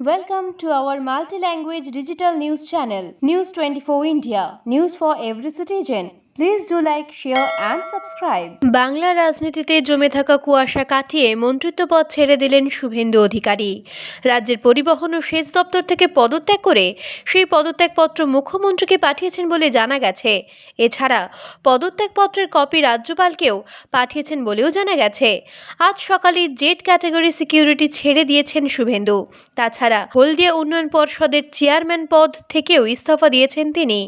Welcome to our multi-language digital news channel, News 24 India, news for every citizen. Please do like, share and subscribe. Bangla রাজনীতিতে জমে থাকা কুয়াশা কাটিয়ে মন্ত্রিত্ব পদ ছেড়ে দিলেন শুভেন্দু অধিকারী। রাজ্যের পরিবহন ও সেচ দপ্তর থেকে পদত্যাগ করে সেই পদত্যাগপত্র মুখ্যমন্ত্রীকে পাঠিয়েছেন বলে জানা গেছে। এছাড়া পদত্যাগপত্রের কপি রাজ্যপালকেও পাঠিয়েছেন বলেও জানা গেছে। আজ সকালে জেড ক্যাটাগরি সিকিউরিটি ছেড়ে দিয়েছেন শুভেন্দু। তাছাড়া হলদিয়া উন্নয়ন পর্ষদের চেয়ারম্যান পদ থেকেও ইস্তফা দিয়েছেন তিনি।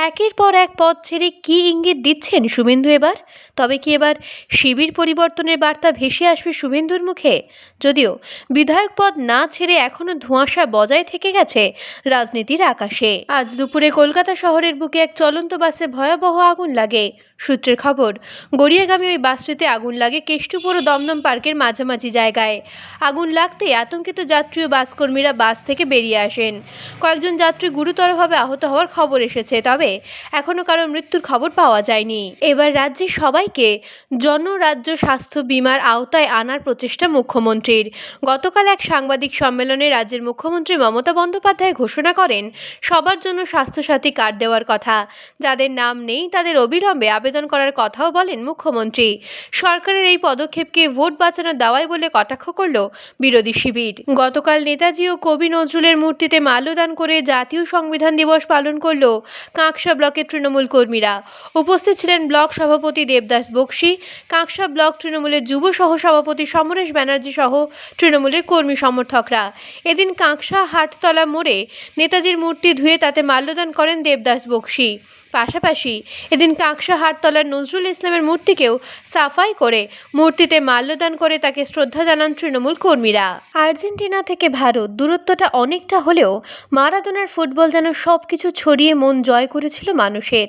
একের পর এক পদ ছেড়ে কি ইঙ্গিত দিচ্ছেন শুভেন্দু এবার? তবে কি এবার শিবির পরিবর্তনের বার্তা ভেসে আসবে শুভেন্দুর মুখে? যদিও বিধায়ক পদ না ছেড়ে এখনো ধোঁয়াশা বজায় থেকে গেছে রাজনীতির আকাশে। আজ দুপুরে কলকাতা শহরের বুকে এক চলন্ত বাসে ভয়াবহ আগুন লাগে। সূত্রের খবর, গড়িয়াগামী ওই বাসটিতে আগুন লাগে কেষ্টপুর ও দমদম পার্কের মাঝামাঝি জায়গায়। আগুন লাগতে আতঙ্কিত যাত্রী ও বাসকর্মীরা বাস থেকে বেরিয়ে আসেন। কয়েকজন যাত্রী গুরুতরভাবে আহত হওয়ার খবর এসেছে, তবে এখনো কারো মৃত্যুর খবর পাওয়া যায়নি। এবার রাজ্যে সবাইকে জনরাজ্য স্বাস্থ্য বীমার আওতায় আনার প্রচেষ্টা মুখ্যমন্ত্রীর। গতকাল এক সাংবাদিক সম্মেলনে রাজ্যের মুখ্যমন্ত্রী মমতা বন্দ্যোপাধ্যায় ঘোষণা করেন সবার জন্য স্বাস্থ্যসাথী কার্ড দেওয়ার কথা। যাদের নাম নেই তাদের অবিলম্বে আবেদন করার কথাও বলেন মুখ্যমন্ত্রী। সরকারের এই পদক্ষেপকে ভোট বাঁচানোর দাওয়াই বলে কটাক্ষ করল বিরোধী শিবির। গতকাল নেতাজি ও কবি নজরুলের মূর্তিতে মাল্যদান করে জাতীয় সংবিধান দিবস পালন করল কাঁকসা ব্লকের তৃণমূল কর্মীরা। উপস্থিত ছিলেন ব্লক সভাপতি দেবদাস বক্সি, কাঁকসা ব্লক তৃণমূলের যুব সহ সভাপতি সমরেশ ব্যানার্জি সহ তৃণমূলের কর্মী সমর্থকরা। এদিন কাঁকসা হাটতলা মোড়ে নেতাজির মূর্তি ধুয়ে তাতে মাল্যদান করেন দেবদাস বক্সি। পাশাপাশি এদিন কাঁকসা হাটতলার নজরুল ইসলামের মূর্তিকেও সাফাই করে মূর্তিতে মাল্যদান করে তাকে শ্রদ্ধা জানান তৃণমূল কর্মীরা। আর্জেন্টিনা থেকে ভারত দূরত্বটা অনেকটা হলেও মারাদোনার ফুটবল যেন সবকিছু ছড়িয়ে মন জয় করেছিল মানুষের।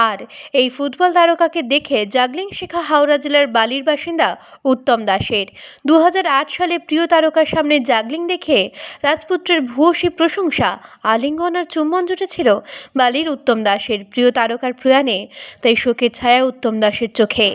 আর এই ফুটবল তারকাকে দেখে জাগলিং শেখা হাওড়া জেলার বালির বাসিন্দা উত্তম দাসের। 2008 সালে প্রিয় তারকার সামনে জাগলিং দেখে রাজপুত্রের ভূয়সী প্রশংসা, আলিঙ্গন আর চুম্বন জুটেছিল বালির উত্তম দাসের। প্রিয় তারকার প্রয়াণে তাই শোকের ছায়া উত্তম দাসের চোখে।